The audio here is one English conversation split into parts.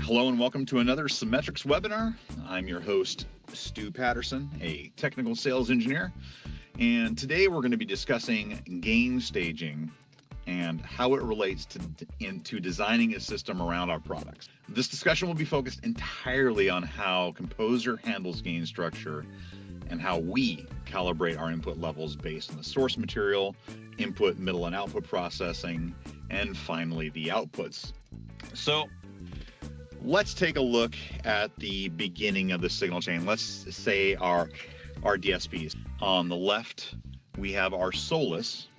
Hello and welcome to another Symetrix webinar. I'm your host, Stu Paterson, a technical sales engineer. And today we're going to be discussing gain staging and how it relates into designing a system around our products. This discussion will be focused entirely on how Composer handles gain structure and how we calibrate our input levels based on the source material, input, middle, and output processing, and finally the outputs. So let's take a look at the beginning of the signal chain. Let's say our DSPs. On the left, we have our Solus.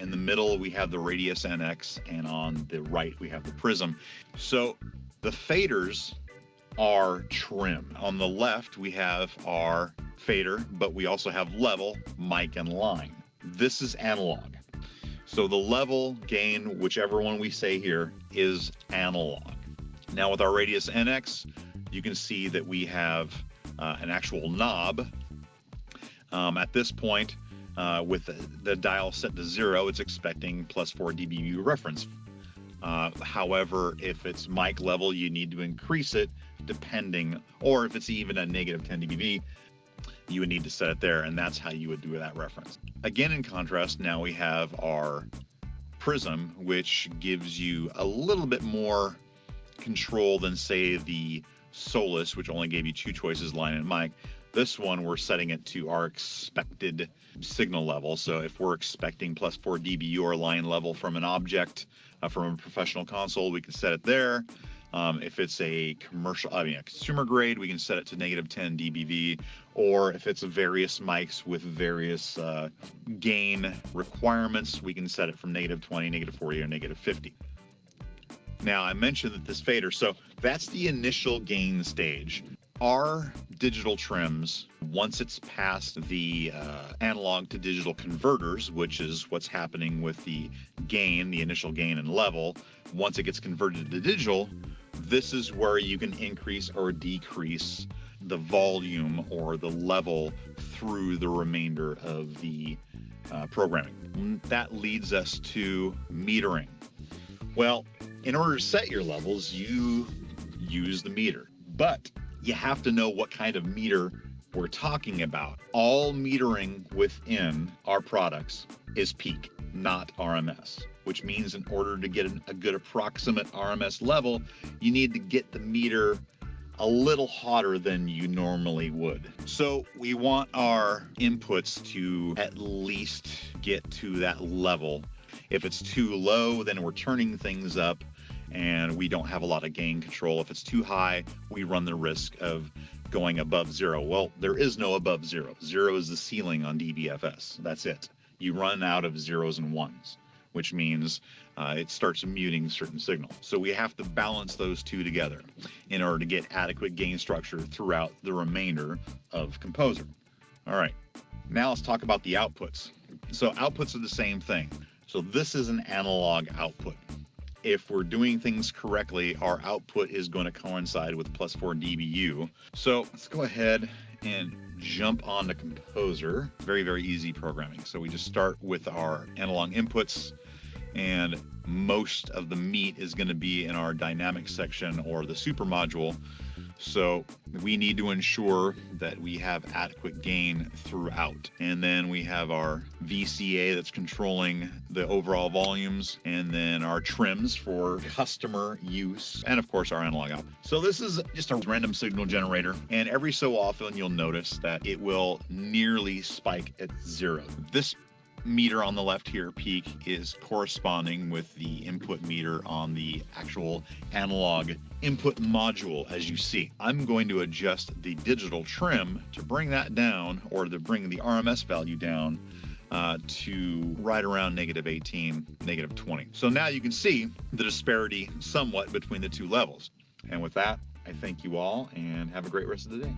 In the middle, we have the Radius NX, and on the right, we have the Prism. So the faders are trim. On the left, we have our fader, but we also have level, mic, and line. This is analog. So the level, gain, whichever one we say here, is analog. Now with our Radius NX, you can see that we have an actual knob. At this point, with the dial set to 0, it's expecting +4 dBu reference. However, if it's mic level, you need to increase it depending, or if it's even a -10 dBV, you would need to set it there, and that's how you would do that reference. Again, in contrast, now we have our Prism, which gives you a little bit more control than, say, the Solus, which only gave you 2 choices, line and mic. This one, we're setting it to our expected signal level. So if we're expecting +4 dBu or line level from an object, from a professional console, we can set it there. If it's a consumer grade, we can set it to -10 dBV. Or if it's various mics with various gain requirements, we can set it from -20, -40, or -50. Now, I mentioned that this fader, so that's the initial gain stage. Our digital trims, once it's past the analog to digital converters, which is what's happening with the gain, the initial gain and level, once it gets converted to digital, this is where you can increase or decrease the volume or the level through the remainder of the programming. That leads us to metering. Well, in order to set your levels, you use the meter, but you have to know what kind of meter we're talking about. All metering within our products is peak, not RMS, which means in order to get a good approximate RMS level, you need to get the meter a little hotter than you normally would. So we want our inputs to at least get to that level. If it's too low, then we're turning things up and we don't have a lot of gain control. If it's too high, we run the risk of going above 0. Well, there is no above 0. 0 is the ceiling on DBFS. That's it. You run out of 0s and 1s, which means it starts muting certain signals. So we have to balance those two together in order to get adequate gain structure throughout the remainder of Composer. All right, now let's talk about the outputs. So outputs are the same thing. So this is an analog output. If we're doing things correctly, our output is going to coincide with +4 dBu. So let's go ahead and jump on to Composer. Very, very easy programming. So we just start with our analog inputs, and most of the meat is going to be in our dynamic section or the super module. So we need to ensure that we have adequate gain throughout. And then we have our VCA that's controlling the overall volumes, and then our trims for customer use, and of course our analog output. So this is just a random signal generator, and every so often you'll notice that it will nearly spike at 0. This meter on the left here, peak, is corresponding with the input meter on the actual analog input module, as you see. I'm going to adjust the digital trim to bring that down, or to bring the RMS value down to right around -18, -20. So now you can see the disparity somewhat between the two levels. And with that, I thank you all and have a great rest of the day.